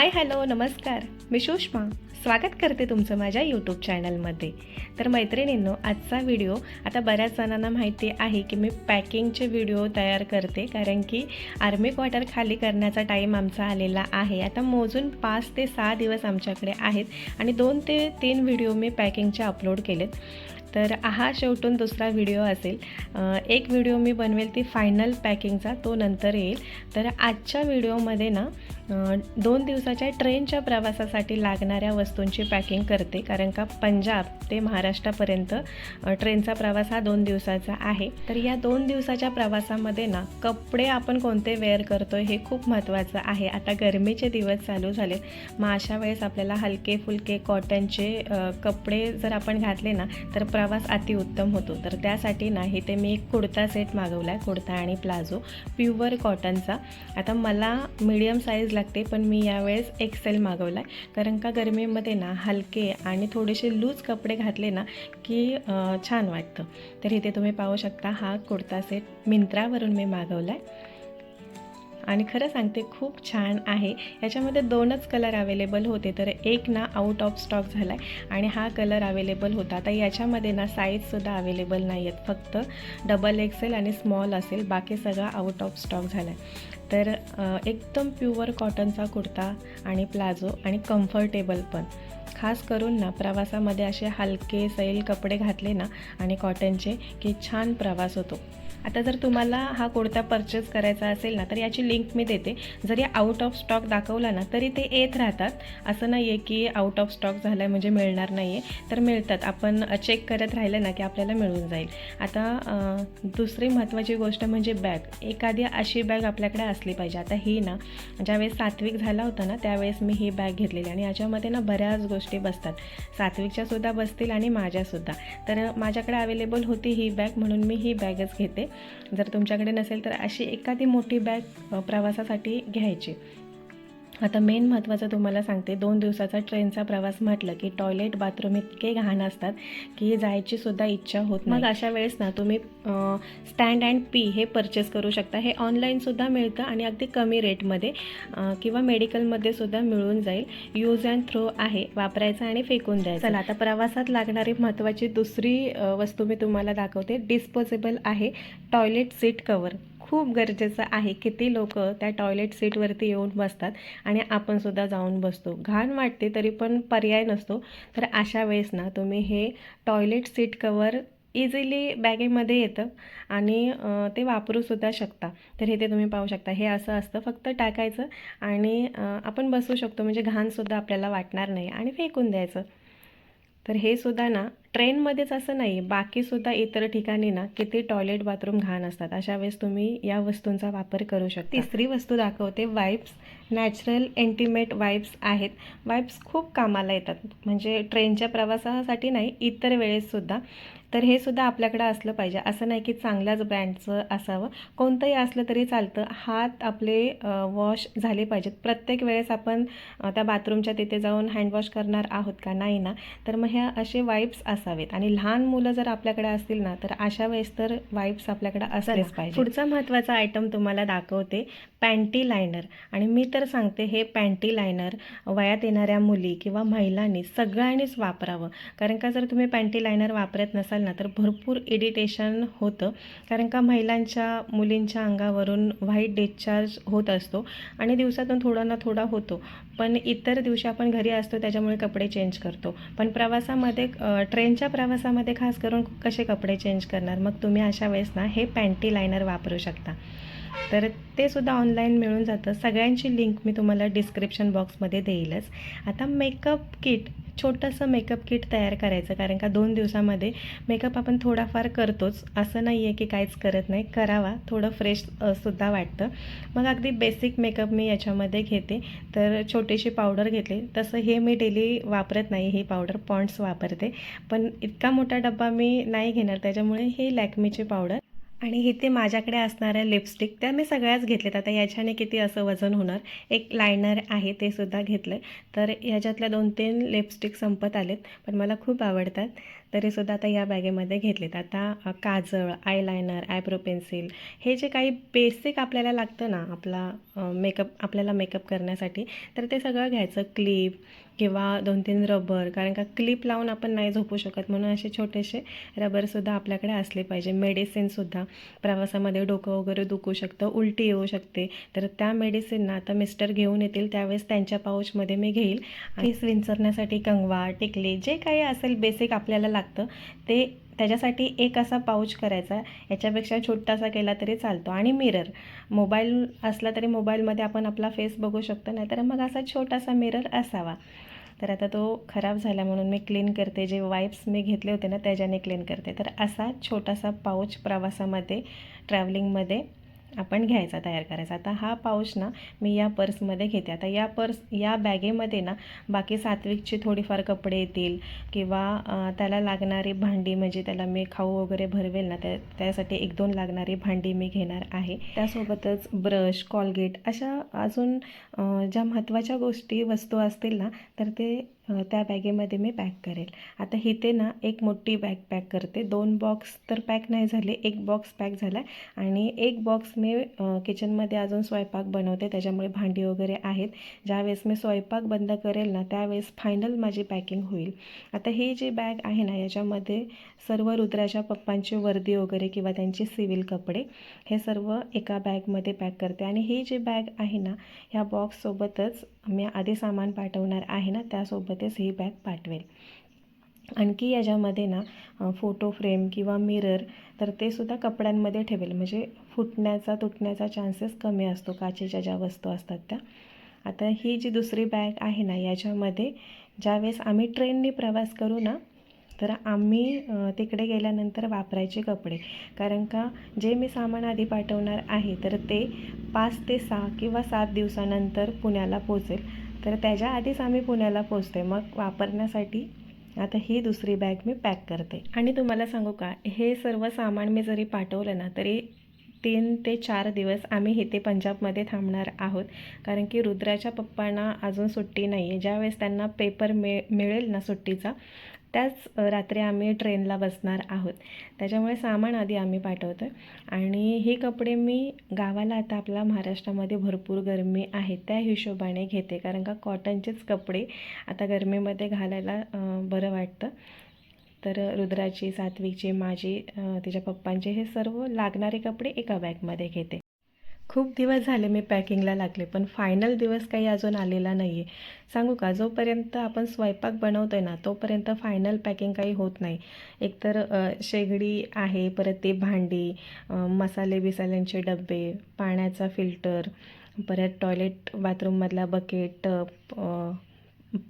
Hi hello नमस्कार, मी सुषमा स्वागत करते तुमचं माझ्या यूट्यूब चॅनलमध्ये. तर मैत्रिणींनो, आजचा व्हिडिओ आता बऱ्याच जणांना माहिती आहे की मी पॅकिंगचे व्हिडिओ तयार करते, कारण की आर्मी क्वार्टर खाली करण्याचा टाईम आमचा आलेला आहे. आता मोजून 5 ते 6 दिवस आमच्याकडे आहेत आणि 2 ते 3 व्हिडिओ मी पॅकिंगचे अपलोड केलेत. तर हा शेवटून दुसरा व्हिडिओ असेल. एक व्हिडिओ मी बनवेल ती फायनल पॅकिंगचा, तो नंतर येईल. तर आजच्या व्हिडिओमध्ये ना 2 दिवसाच्या ट्रेनच्या प्रवासासाठी लागणाऱ्या वस्तूंची पॅकिंग करते, कारण का पंजाब ते महाराष्ट्रापर्यंत ट्रेनचा प्रवास हा 2 दिवसाचा आहे. तर या 2 दिवसाच्या प्रवासामध्ये ना कपडे आपण कोणते वेअर करतो हे खूप महत्त्वाचं आहे. आता गरमीचे दिवस चालू झाले, मग अशा वेळेस आपल्याला हलके फुलके कॉटनचे कपडे जर आपण घातले ना तर प्रवास अतिउत्तम होतो. तर त्यासाठी ना इथे मी एक कुर्ता सेट मागवला आहे, कुर्ता आणि प्लाझो प्युअर कॉटनचा. आता मला मीडियम साईज लागते, पण मी यावेळेस एक्सेल मागवला आहे, कारण का गरमीमध्ये ना हलके आणि थोडेसे लूज कपडे घातले ना की छान वाटतं. तर इथे तुम्ही पाहू शकता, हा कुर्ता सेट मिंत्रावरून मी मागवला आहे आणि खरं सांगते खूप छान आहे. याच्यामध्ये 2च कलर अवेलेबल होते, तर एक ना आउट ऑफ स्टॉक झाला आहे आणि हा कलर अवेलेबल होता. आता याच्यामध्ये ना साईजसुद्धा अवेलेबल नाही आहेत, फक्त डबल एक्सेल आणि स्मॉल असेल, बाकी सगळा आउट ऑफ स्टॉक झाला आहे. तर एकदम प्युअर कॉटनचा कुर्ता आणि प्लाझो आणि कम्फर्टेबल पण. खास करून ना प्रवासामध्ये असे हलके सैल कपडे घातले ना आणि कॉटनचे की छान प्रवास होतो. आता जर तुम्हाला हा कुर्ता परचेस करायचा असेल ना तर याची लिंक मी देते. जरी आउट ऑफ स्टॉक दाखवला ना तरी ते येत राहतात, असं नाही आहे की आउट ऑफ स्टॉक झाला आहे म्हणजे मिळणार नाही आहे. तर मिळतात, आपण चेक करत राहिलं ना की आपल्याला मिळून जाईल. आता दुसरी महत्त्वाची गोष्ट म्हणजे बॅग. एखादी अशी बॅग आपल्याकडे असली पाहिजे. आता ही ना ज्यावेळेस सात्विक झाला होता ना त्यावेळेस मी ही बॅग घेतलेली आणि याच्यामध्ये ना बऱ्याच गोष्टी बसतात, सात्विकच्यासुद्धा बसतील आणि माझ्यासुद्धा. तर माझ्याकडे अवेलेबल होती ही बॅग, म्हणून मी ही बॅगच घेते. जर तुमच्याकडे नसेल तर अशी एखादी मोठी बॅग प्रवासासाठी घ्यायची. आता मेन महत्त्वाचं तुम्हाला सांगते, 2 दिवसाचा ट्रेनचा प्रवास म्हटलं की टॉयलेट बाथरूम इतके घाण असतात की जायचीसुद्धा इच्छा होत नाही. मग अशा वेळेस ना तुम्ही स्टँड अँड पी हे परचेस करू शकता. हे ऑनलाईनसुद्धा मिळतं आणि अगदी कमी रेटमध्ये, किंवा मेडिकलमध्ये सुद्धा मिळून जाईल. यूज अँड थ्रो आहे, वापरायचं आणि फेकून द्यायचं. चला आता प्रवासात लागणारी महत्त्वाची दुसरी वस्तू मी तुम्हाला दाखवते. डिस्पोजेबल आहे टॉयलेट सीट कवर. खूप गरजेचं आहे. किती लोक त्या टॉयलेट सीटवरती येऊन बसतात आणि आपणसुद्धा जाऊन बसतो. घाण वाटते तरी पण पर्याय नसतो. तर अशा वेळेस ना तुम्ही हे टॉयलेट सीट कवर इझिली बॅगेमध्ये येतं आणि ते वापरूसुद्धा शकता. तर इथे तुम्ही पाहू शकता, हे असं असतं, फक्त टाकायचं आणि आपण बसू शकतो, म्हणजे घाणसुद्धा आपल्याला वाटणार नाही आणि फेकून द्यायचं. तर हे सुद्धा ना ट्रेनमध्येच असं नाही, बाकीसुद्धा इतर ठिकाणी ना किती टॉयलेट बाथरूम घाण असतात. अशा वेळेस तुम्ही या वस्तूंचा वापर करू शकता. तिसरी वस्तू दाखवते, वाईप्स. नॅचरल इंटिमेट वाईप्स आहेत. वाईप्स खूप कामाला येतात, म्हणजे ट्रेनच्या प्रवासासाठी नाही, इतर वेळेससुद्धा. तर हे सुद्धा आपल्याकडं असलं पाहिजे. असं नाही की चांगल्याच ब्रँडचं असावं, कोणतंही असलं तरी चालतं. हात आपले वॉश झाले पाहिजेत. प्रत्येक वेळेस आपण त्या बाथरूमच्या तिथे जाऊन हँडवॉश करणार आहोत का? नाही ना. तर मग ह्या असे वाईप्स असावेत आणि लहान मुलं जर आपल्याकडे असतील ना तर अशा वेळेस तर वाईप्स आपल्याकडे असलेच पाहिजे. पुढचा महत्त्वाचा आयटम तुम्हाला दाखवते, पॅन्टी लायनर. आणि मी तर सांगते हे पॅन्टी लायनर वयात येणाऱ्या मुली किंवा महिलांनी सगळ्यांनीच वापरावं, कारण का जर तुम्ही पॅन्टी लायनर वापरत नसाल ना तर भरपूर इरिटेशन होतं, कारण का मुलींच्या अंगावरून व्हाईट डिस्चार्ज होत असतो आणि दिवसातून थोडा ना थोडा होतो. पण इतर दिवशी आपण घरी असतो त्याच्यामुळे कपडे चेंज करतो, पण प्रवासामध्ये ट्रेनच्या प्रवासामध्ये खास करून कसे कपडे चेंज करणार? मग तुम्ही अशा वेळेस ना हे पॅन्टी लायनर वापरू शकता. तर ते सुद्धा ऑनलाईन मिळून जातं. सगळ्यांची लिंक मी तुम्हाला डिस्क्रिप्शन बॉक्समध्ये देईलच. आता मेकअप किट, छोटंसं मेकअप किट तयार करायचं, कारण का 2 दिवसामध्ये मेकअप आपण थोडाफार करतोच, असं नाही आहे की काहीच करत नाही, करावा, थोडं फ्रेश सुद्धा वाटतं. मग अगदी बेसिक मेकअप मी याच्यामध्ये घेते. तर छोटीशी पावडर घेतली. तसं हे मी डेली वापरत नाही, ही पावडर पॉन्ड्स वापरते, पण इतका मोठा डब्बा मी नाही घेणार, त्याच्यामुळे ही लॅक्मीची पावडर आणि इथे माझ्याकडे असणाऱ्या लिपस्टिक त्या मी सगळ्याच घेतल्यात. आता याच्याने किती असं वजन होणार. एक लायनर आहे ते सुद्धा घेतलं आहे. तर ह्याच्यातल्या 2-3 लिपस्टिक संपत आलेत, पण मला खूप आवडतात. तरीसुद्धा आता या बॅगेमध्ये घेतलेत. आता काजळ, आयलायनर, आयब्रो पेन्सिल हे जे काही बेसिक आपल्याला लागतं ना आपल्याला मेकअप करण्यासाठी, तर ते सगळं घ्यायचं. क्लिप किंवा 2-3 रबर, कारण का क्लिप लावून आपण नाही झोपू शकत, म्हणून असे छोटेसे रबरसुद्धा आपल्याकडे असले पाहिजे. मेडिसिनसुद्धा, प्रवासामध्ये डोकं वगैरे दुखू शकतं, उलटी येऊ शकते, तर त्या मेडिसिनना आता मिस्टर घेऊन येतील त्यावेळेस त्यांच्या पाऊचमध्ये मी घेईल. केस विंचरण्यासाठी कंगवा, टिकली जे काही असेल बेसिक आपल्याला लागतं ते त्याच्यासाठी एक असा पाऊच करायचा. याच्यापेक्षा छोटासा केला तरी चालतो. आणि मिरर, मोबाईल असला तरी मोबाईलमध्ये आपण आपला फेस बघू शकतो, नाहीतर मग असा छोटासा मिरर असावा. तर आता तो खराब झाला म्हणून मी क्लीन करते. जे वाईप्स मी घेतले होते ना त्याच्याने क्लीन करते. तर असा छोटासा पाऊच प्रवासामध्ये, ट्रॅव्हलिंगमध्ये आपण घ्यायचा, तयार करायचा. आता हा पाऊच ना मी या पर्समध्ये घेते. आता या बॅगेमध्ये ना बाकी सात्विकची थोडीफार कपडे येतील किंवा त्याला लागणारी भांडी, म्हणजे त्याला मी खाऊ वगैरे भरवेल ना त्यासाठी 1-2 लागणारी भांडी मी घेणार आहे. त्यासोबतच ब्रश, कॉलगेट अशा अजून ज्या महत्त्वाच्या वस्तू असतील ना तर ते त्या बॅगेमध्ये मी पॅक करेल. आता इथे ना एक मोठी बॅग पॅक करते. 2 बॉक्स तर पॅक नाही झाले, 1 बॉक्स पॅक झाला आणि 1 बॉक्स मी किचनमध्ये अजून स्वयंपाक बनवते, त्याच्यामुळे भांडी वगैरे आहेत. ज्यावेळेस मी स्वयंपाक बंद करेल ना त्यावेळेस फायनल माझी पॅकिंग होईल. आता ही जी बॅग आहे ना याच्यामध्ये सर्व रुद्राच्या पप्पांची वर्दी वगैरे किंवा त्यांचे सिव्हिल कपडे हे सर्व एका बॅगमध्ये पॅक करते. आणि ही जी बॅग आहे ना ह्या बॉक्ससोबतच मी आधी सामान पाठवणार आहे ना त्यासोबतच ही बॅग पाठवेल. आणखी याच्यामध्ये ना फोटो फ्रेम किंवा मिरर तर ते सुद्धा कपड्यांमध्ये ठेवेल, म्हणजे फुटण्याचा तुटण्याचा चान्सेस कमी असतो, काचेच्या ज्या वस्तू असतात त्या. आता ही जी दुसरी बॅग आहे ना याच्यामध्ये ज्यावेळेस आम्ही ट्रेनने प्रवास करू ना तर आम्ही तिकडे गेल्यानंतर वापरायचे कपडे, कारण का जे मी सामान आधी पाठवणार आहे तर ते 5 ते 6 किंवा 7 दिवसानंतर पुण्याला पोचेल. तर त्याच्या आधीच आम्ही पुण्याला पोचते, मग वापरण्यासाठी आता ही दुसरी बॅग मी पॅक करते. आणि तुम्हाला सांगू का, हे सर्व सामान मी जरी पाठवलं ना तरी 3 ते 4 दिवस आम्ही इथे पंजाबमध्ये थांबणार आहोत, कारण की रुद्राच्या पप्पांना अजून सुट्टी नाही आहे. ज्यावेळेस त्यांना पेपर मिळेल ना सुट्टीचा त्याच रात्री आम्ही ट्रेनला बसणार आहोत. त्याच्यामुळे सामान आधी आम्ही पाठवतो. आणि हे कपडे मी गावाला, आता आपल्या महाराष्ट्रामध्ये भरपूर गरमी आहे त्या हिशोबाने घेते, कारण का कॉटनचेच कपडे आता गरमीमध्ये घालायला बरं वाटतं. तर रुद्राची, सात्विकची, माझी, तिच्या पप्पांचे हे सर्व लागणारे कपडे एका बॅगमध्ये घेते. खूप दिवस झाले मी पॅकिंगला लागले, पण फायनल दिवस काही अजून आलेला नाही आहे. सांगू का, जोपर्यंत आपण स्वयंपाक बनवतो आहे ना तोपर्यंत फायनल पॅकिंग काही होत नाही. एकतर शेगडी आहे, परत ते भांडी, मसाले बिसाल्यांचे डबे, पाण्याचा फिल्टर, परत टॉयलेट बाथरूममधला बकेट, टब,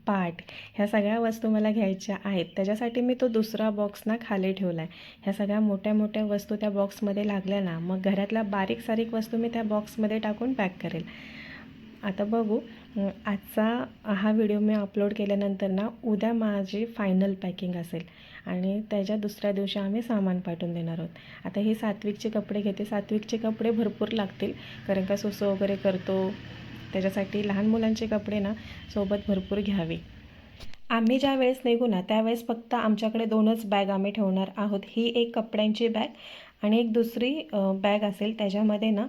पाट, ह्या सगळ्या वस्तू मला घ्यायच्या आहेत. त्याच्यासाठी मी तो दुसरा बॉक्स ना खाली ठेवला आहे. ह्या सगळ्या मोठ्या मोठ्या वस्तू त्या बॉक्समध्ये लागल्या ना मग घरातल्या बारीक सारीक वस्तू मी त्या बॉक्समध्ये टाकून पॅक करेल. आता बघू, आजचा हा व्हिडिओ मी अपलोड केल्यानंतर ना उद्या माझी फायनल पॅकिंग असेल आणि त्याच्या दुसऱ्या दिवशी आम्ही सामान पाठवून देणार आहोत. आता हे सात्विकचे कपडे घेते. सात्विकचे कपडे भरपूर लागतील, कारण का सुसू वगैरे करतो, त्याच्यासाठी लहान मुलांचे कपडे ना सोबत भरपूर घ्यावे. आम्ही ज्या वेळेस निघू ना त्यावेळेस फक्त आमच्याकडे 2च बॅग आम्ही ठेवणार आहोत. ही एक कपड्यांची बॅग आणि एक दुसरी बॅग असेल, त्याच्यामध्ये ना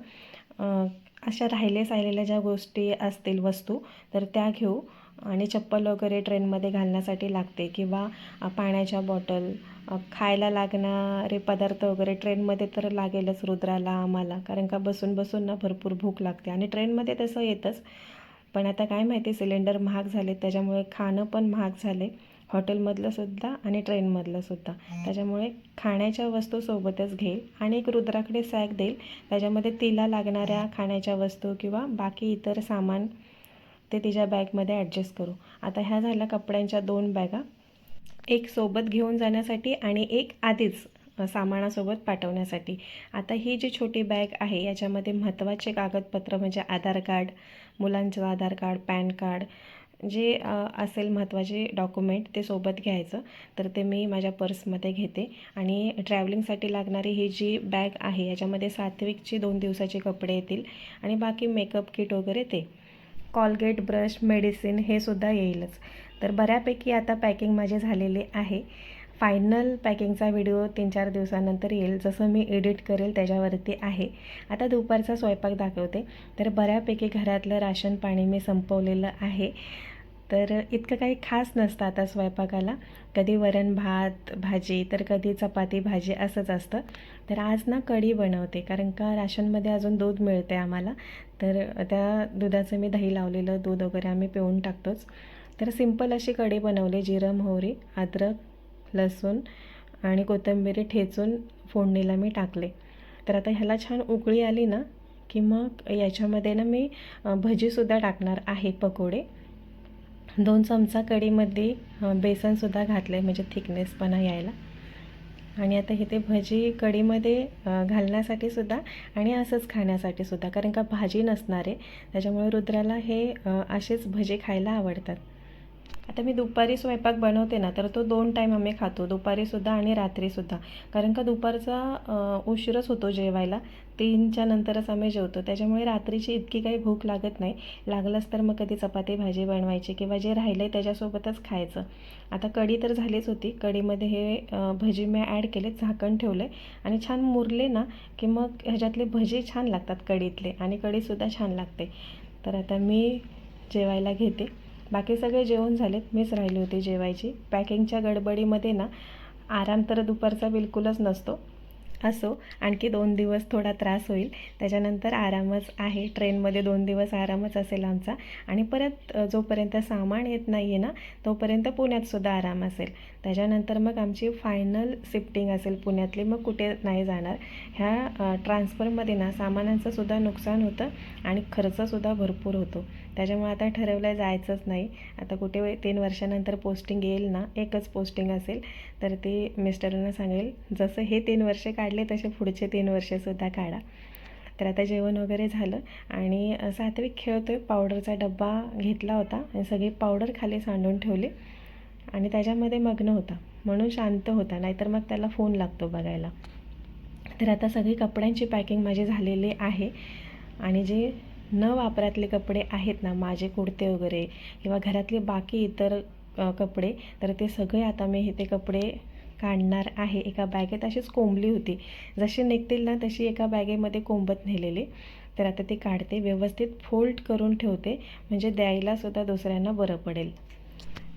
अशा राहिलेल्या ज्या गोष्टी असतील, वस्तू, तर त्या घेऊ. आणि चप्पल वगैरे ट्रेनमध्ये घालण्यासाठी लागते किंवा पाण्याच्या बॉटल, खायला लागणारे पदार्थ वगैरे ट्रेनमध्ये तर लागेलच रुद्राला, आम्हाला, कारण का बसून बसून ना भरपूर भूक लागते आणि ट्रेनमध्ये तसं येतंच. पण आता काय माहिती, सिलेंडर महाग झाले त्याच्यामुळे खाणं पण महाग झाले, हॉटेलमधलं सुद्धा आणि ट्रेनमधलं सुद्धा. त्याच्यामुळे खाण्याच्या वस्तू सोबतच घेईल आणि एक रुद्राकडे सॅक देईल, त्याच्यामध्ये तिला लागणाऱ्या खाण्याच्या वस्तू किंवा बाकी इतर सामान ते तिच्या बॅगमध्ये ॲडजस्ट करू. आता ह्या झाल्या कपड्यांच्या 2 बॅगा, एक सोबत घेऊन जाण्यासाठी आणि एक आधीच सामानासोबत पाठवण्यासाठी. आता ही जी छोटी बॅग आहे याच्यामध्ये महत्त्वाचे कागदपत्र म्हणजे आधार कार्ड, मुलांचं आधार कार्ड, पॅन कार्ड, जे असेल महत्त्वाचे डॉक्युमेंट ते सोबत घ्यायचं. तर ते मी माझ्या पर्समध्ये घेते आणि ट्रॅव्हलिंगसाठी लागणारी ही जी बॅग आहे याच्यामध्ये सात्विकची 2 दिवसाचे कपडे येतील आणि बाकी मेकअप किट वगैरे ते कॉलगेट, ब्रश, मेडिसिन हे सुद्धा येईलच. तर बऱ्यापैकी आता पॅकिंग माझे झालेले आहे. फायनल पॅकिंगचा व्हिडिओ 3-4 दिवसानंतर येईल. जसं मी एडिट करेल त्याच्यावरती आहे. आता दुपारचा स्वयंपाक दाखवते. तर बऱ्यापैकी घरातलं राशन पाणी मी संपवलेलं आहे. तर इतकं काही खास नसतं आता स्वयंपाकाला. कधी वरण भात भाजी तर कधी चपाती भाजी असंच असतं. तर आज ना कढी बनवते, कारण का राशनमध्ये अजून दूध मिळते आम्हाला. तर त्या दुधाचं मी दही लावलेलं दूध वगैरे आम्ही पिऊन टाकतोच. तर सिंपल अशी कढी बनवली. जिरं, मोहरी, अद्रक, लसूण आणि कोथिंबीर ठेचून फोडणीला मी टाकले. तर आता ह्याला छान उकळी आली ना की मग याच्यामध्ये ना मी भजीसुद्धा टाकणार आहे, पकोडे. 2 चमचा कढीमध्ये बेसनसुद्धा घातलं आहे म्हणजे थिकनेसपणा यायला. आणि आता इथे भजी कढीमध्ये घालण्यासाठी सुद्धा आणि असंच खाण्यासाठी सुद्धा, कारण का भाजी नसणार आहे त्याच्यामुळे रुद्राला हे असेच भजी खायला आवडतात. आता मी दुपारी स्वयंपाक बनवते ना तर तो 2 टाईम आम्ही खातो, दुपारीसुद्धा आणि रात्रीसुद्धा. कारण का दुपारचा उशीरच होतो जेवायला, 3च्या नंतरच आम्ही जेवतो. त्याच्यामुळे रात्रीची इतकी काही भूक लागत नाही. लागलंच तर मग कधी चपाती भाजी बनवायची किंवा जे राहिलं आहे त्याच्यासोबतच खायचं. आता कढी तर झालीच होती. कढीमध्ये हे भजी मी ॲड केले, झाकण ठेवलं आहे आणि छान मुरले ना की मग ह्याच्यातले भजी छान लागतात कढीतले आणि कढीसुद्धा छान लागते. तर आता मी जेवायला घेते. बाकी सगळे जेवण झालेत, मीच राहिली होती जेवायची. पॅकिंगच्या गडबडीमध्ये ना आराम तर दुपारचा बिलकुलच नसतो. असो, आणखी 2 दिवस थोडा त्रास होईल, त्याच्यानंतर आरामच आहे. ट्रेनमध्ये 2 दिवस आरामच असेल आमचा आणि परत जोपर्यंत सामान येत नाही आहे ना तोपर्यंत पुण्यातसुद्धा आराम असेल. त्याच्यानंतर मग आमची फायनल शिफ्टिंग असेल पुण्यातली, मग कुठे नाही जाणार. ह्या ट्रान्सफरमध्ये ना सामानांचंसुद्धा नुकसान होतं आणि खर्चसुद्धा भरपूर होतो. त्याच्यामुळे आता ठरवलं जायचंच नाही. आता कुठे 3 वर्षानंतर पोस्टिंग येईल ना, एकच पोस्टिंग असेल तर ते मिस्टरांना सांगेल जसं हे 3 वर्ष काढले तसे पुढचे 3 वर्षसुद्धा काढा. तर आता जेवण वगैरे झालं आणि सात्विक खेळतोय. पावडरचा डब्बा घेतला होता आणि सगळी पावडर खाली सांडून ठेवली आणि त्याच्यामध्ये मग्न होता म्हणून शांत होता, नाहीतर मग त्याला फोन लागतो बघायला. तर आता सगळी कपड्यांची पॅकिंग माझी झालेली आहे आणि जे न वापरातले कपडे आहेत ना, माझे कुर्ते वगैरे किंवा घरातले बाकी इतर कपडे, तर ते सगळे आता मी ते कपडे काढणार आहे. एका बॅगेत अशीच कोंबली होती, जशी निघतील ना तशी एका बॅगेमध्ये कोंबत नेलेली. तर आता ती काढते, व्यवस्थित फोल्ड करून ठेवते म्हणजे द्यायलासुद्धा दुसऱ्यांना बरं पडेल.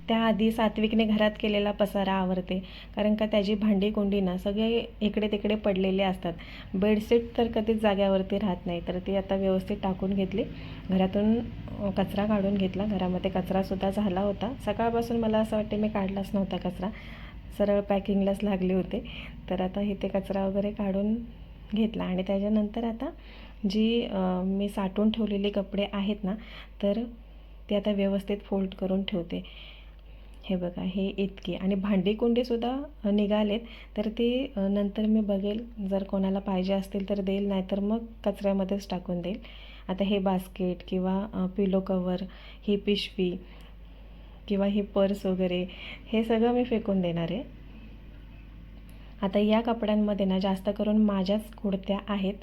त्याआधी सात्विकने घरात केलेला पसारा आवरते, कारण का त्याची भांडी कुंडी ना सगळे इकडे तिकडे पडलेले असतात. बेडशीट तर कधीच जाग्यावरती राहत नाही, तर ती आता व्यवस्थित टाकून घेतली. घरातून कचरा काढून घेतला. घरामध्ये कचरासुद्धा झाला होता. सकाळपासून मला असं वाटते मी काढलाच नव्हता कचरा, सरळ पॅकिंगलाच लागले होते. तर आता इथे कचरा वगैरे काढून घेतला आणि त्याच्यानंतर आता जी मी साठवून ठेवलेली कपडे आहेत ना तर ते आता व्यवस्थित फोल्ड करून ठेवते. हे बघा, हे इतकी. आणि भांडीकुंडीसुद्धा निघालेत, तर ती नंतर मी बघेल, जर कोणाला पाहिजे असतील तर देईल, नाहीतर मग कचऱ्यामध्येच टाकून देईल. आता हे बास्केट किंवा पिलो कवर, ही पिशवी किंवा ही पर्स वगैरे हे सगळं मी फेकून देणार आहे. आता या कपड्यांमध्ये ना जास्त करून माझ्याच कुर्त्या आहेत.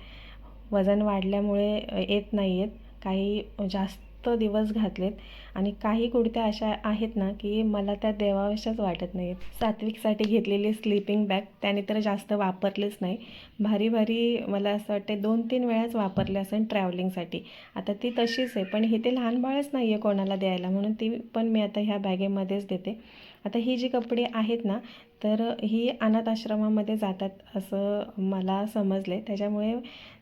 वजन वाढल्यामुळे येत नाही आहेत. काही जास्त दिवस घातलेत आणि काही कुर्त्या अशा आहेत ना की मला त्या देवाव्याशाच वाटत नाही आहेत. सात्विकसाठी घेतलेली स्लीपिंग बॅग त्याने तर जास्त वापरलीच नाही. भारी भारी मला असं वाटते 2-3 वेळाच वापरले असेल ट्रॅव्हलिंगसाठी. आता ती तशीच आहे, पण हे ते लहान बाळच नाही आहे कोणाला द्यायला, म्हणून ती पण मी आता ह्या बॅगेमध्येच देते. आता ही जी कपडे आहेत ना तर ही अनाथ आश्रमामध्ये जातात असं मला समजले. त्याच्यामुळे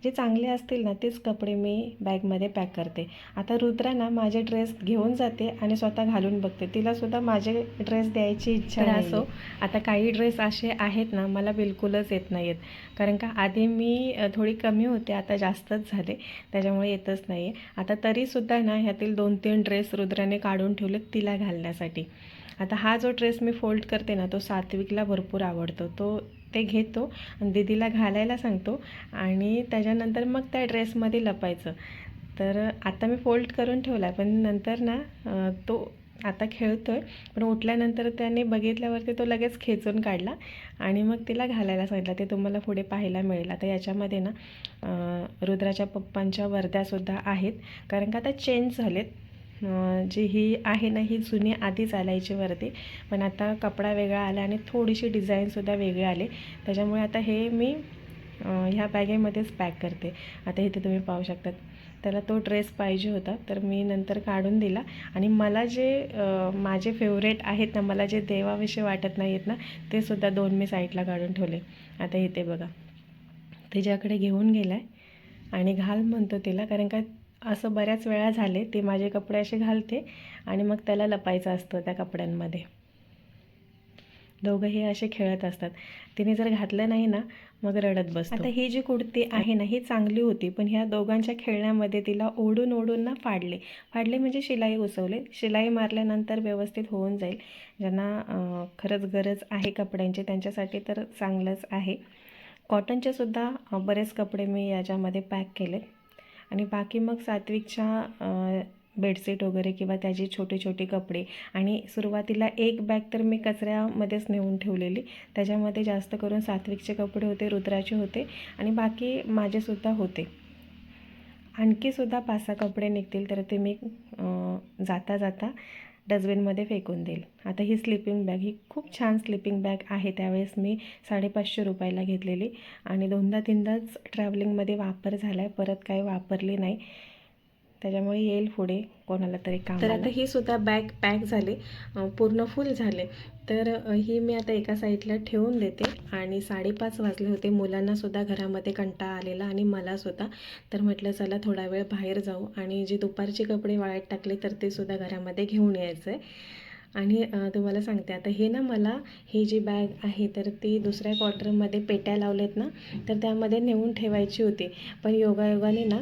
जे चांगले असतील ना तेच कपडे मी बॅगमध्ये पॅक करते. आता रुद्रा ना माझे ड्रेस घेऊन जाते आणि स्वतः घालून बघते. तिलासुद्धा माझे ड्रेस द्यायची इच्छा नाही. असो, आता काही ड्रेस असे आहेत ना मला बिलकुलच येत नाही आहेत, कारण का आधी मी थोडी कमी होते, आता जास्तच झाले, त्याच्यामुळे येतच नाही आहे. आता तरीसुद्धा ना ह्यातील 2-3 ड्रेस रुद्राने काढून ठेवलेत तिला घालण्यासाठी. आता हा जो ड्रेस मी फोल्ड करते ना तो सात्विकला भरपूर आवडतो. ते घेतो आणि दीदीला घालायला सांगतो आणि त्याच्यानंतर मग त्या ड्रेसमध्ये लपायचं. तर आता मी फोल्ड करून ठेवला आहे, पण नंतर ना तो आता खेळतो आहे, पण उठल्यानंतर त्याने बघितल्यावरती तो लगेच खेचून काढला आणि मग तिला घालायला सांगितलं. ते तुम्हाला पुढे पाहायला मिळेल. आता याच्यामध्ये ना रुद्राच्या पप्पांच्या वर्द्यासुद्धा आहेत, कारण का आता चेंज झालेत. जी ही आहे ना ही जुनी आधी चालायची वर्दी, पण आता कपडा वेगळा आला आणि थोडीशी डिझाईनसुद्धा वेगळी आले. त्याच्यामुळे आता हे मी ह्या बॅगेमध्येच पॅक करते. आता इथे तुम्ही पाहू शकतात, त्याला तो ड्रेस पाहिजे होता तर मी नंतर काढून दिला. आणि मला जे माझे फेवरेट आहेत ना, मला जे देवाविषयी वाटत नाही आहेत ना, ते सुद्धा 2 मी साईडला काढून ठेवले. आता इथे बघा, तिच्याकडे घेऊन गेला आहे आणि घाल म्हणतो तिला, कारण का असं बऱ्याच वेळा झाले ती माझे कपडे असे घालते आणि मग त्याला लपायचं असतं त्या कपड्यांमध्ये. दोघंही असे खेळत असतात. तिने जर घातलं नाही ना मग रडत बसतो. आता ही जी कुर्ती आहे ना ही चांगली होती, पण ह्या दोघांच्या खेळण्यामध्ये तिला ओढून ओढून ना फाडले म्हणजे शिलाई घुसवले. शिलाई मारल्यानंतर व्यवस्थित होऊन जाईल. ज्यांना खरंच गरज आहे कपड्यांची त्यांच्यासाठी तर चांगलंच आहे. कॉटनचे सुद्धा बरेच कपडे मी याच्यामध्ये पॅक केले. आणि बाकी मग सात्विकच्या बेडशीट वगैरे किंवा त्याची छोटी छोटी कपडे. आणि सुरुवातीला एक बॅग तर मी कचऱ्यामध्येच नेऊन ठेवलेली. त्याच्यामध्ये जास्त करून सात्विकचे कपडे होते, रुद्राचे होते आणि बाकी माझेसुद्धा होते. आणखीसुद्धा 5-6 कपडे निघतील तर ते मी जाता जाता डस्टबिनमध्ये फेकून देईल. आता ही स्लिपिंग बॅग, ही खूप छान स्लिपिंग बॅग आहे. त्यावेळेस मी 550 रुपयाला घेतलेली आणि 2दा-3दाच ट्रॅव्हलिंगमध्ये वापर झाला आहे, परत काही वापरली नाही. त्याच्यामुळे येईल पुढे कोणाला तरी काम. तर आता ही सुद्धा बॅग पॅक झाली, पूर्ण फुल झाले. तर ही मी आता एका साईडला ठेवून देते. आणि 5:30 वाजले होते. मुलांनासुद्धा घरामध्ये कंटाळा आलेला आणि मलासुद्धा. तर म्हटलं चला थोडा वेळ बाहेर जाऊ आणि जे दुपारचे कपडे वाळत टाकले तर ते सुद्धा घरामध्ये घेऊन यायचं आहे. आणि तुम्हाला सांगते आता हे ना, मला ही जी बॅग आहे तर ती दुसऱ्या क्वार्टरमध्ये पेट्या लावलेत ना, तर त्यामध्ये नेऊन ठेवायची होती. पण योगायोगाने ना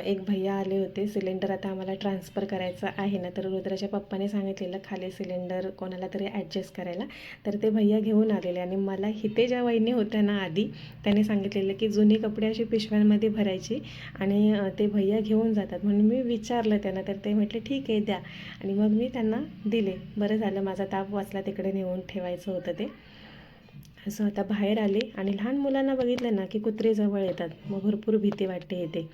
एक भैया आले होते. सिलेंडर आता आम्हाला ट्रान्सफर करायचं आहे ना, तर रुद्राच्या पप्पाने सांगितलेलं खाली सिलेंडर कोणाला तरी ॲडजस्ट करायला. तर ते भैया घेऊन आलेले आणि मला इथे ज्या वहिनी होत्या ना आधी, त्याने सांगितलेलं की जुनी कपडे अशी पिशव्यांमध्ये भरायची आणि ते भैया घेऊन जातात. म्हणून मी विचारलं त्यांना, तर ते म्हटले ठीक आहे द्या. आणि मग मी त्यांना दिले. बरं झालं, माझा ताप वाचला, तिकडे नेऊन ठेवायचं होतं ते. असं आता बाहेर आले आणि लहान मुलांना बघितलं ना की कुत्रे जवळ येतात, मग भरपूर भीती वाटते येते.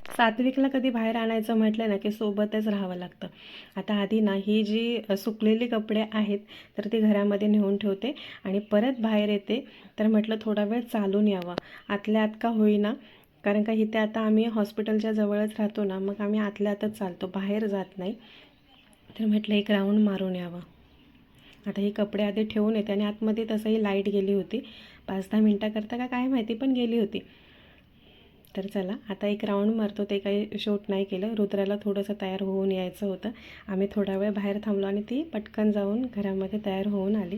सात्विकला कधी बाहेर आणायचं म्हटलं ना की सोबतच राहावं लागतं. आता आधी ना ही जी सुकलेली कपडे आहेत तर ती घरामध्ये नेऊन ठेवते आणि परत बाहेर येते. तर म्हटलं थोडा वेळ चालून यावं, आतल्या आत का होईना, कारण का इथे आता आम्ही हॉस्पिटलच्या जवळच राहतो ना, मग आम्ही आतल्या आतच चालतो, बाहेर जात नाही. तर म्हटलं एक राऊंड मारून यावं. आता ही कपडे आधी ठेवून येते आणि आतमध्ये तसंही लाईट गेली होती, 5-10 मिनटाकरता का काय माहिती पण गेली होती. तर चला आता एक राऊंड मारतो. ते काही शूट नाही केलं. रुद्राला थोडंसं तयार होऊन यायचं होतं. आम्ही थोडा वेळ बाहेर थांबलो आणि ती पटकन जाऊन घरामध्ये तयार होऊन आली.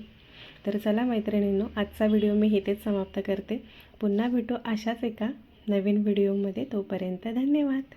तर चला मैत्रिणींनो, आजचा व्हिडिओ मी इथेच समाप्त करते. पुन्हा भेटू अशाच एका नवीन व्हिडिओमध्ये. तोपर्यंत धन्यवाद.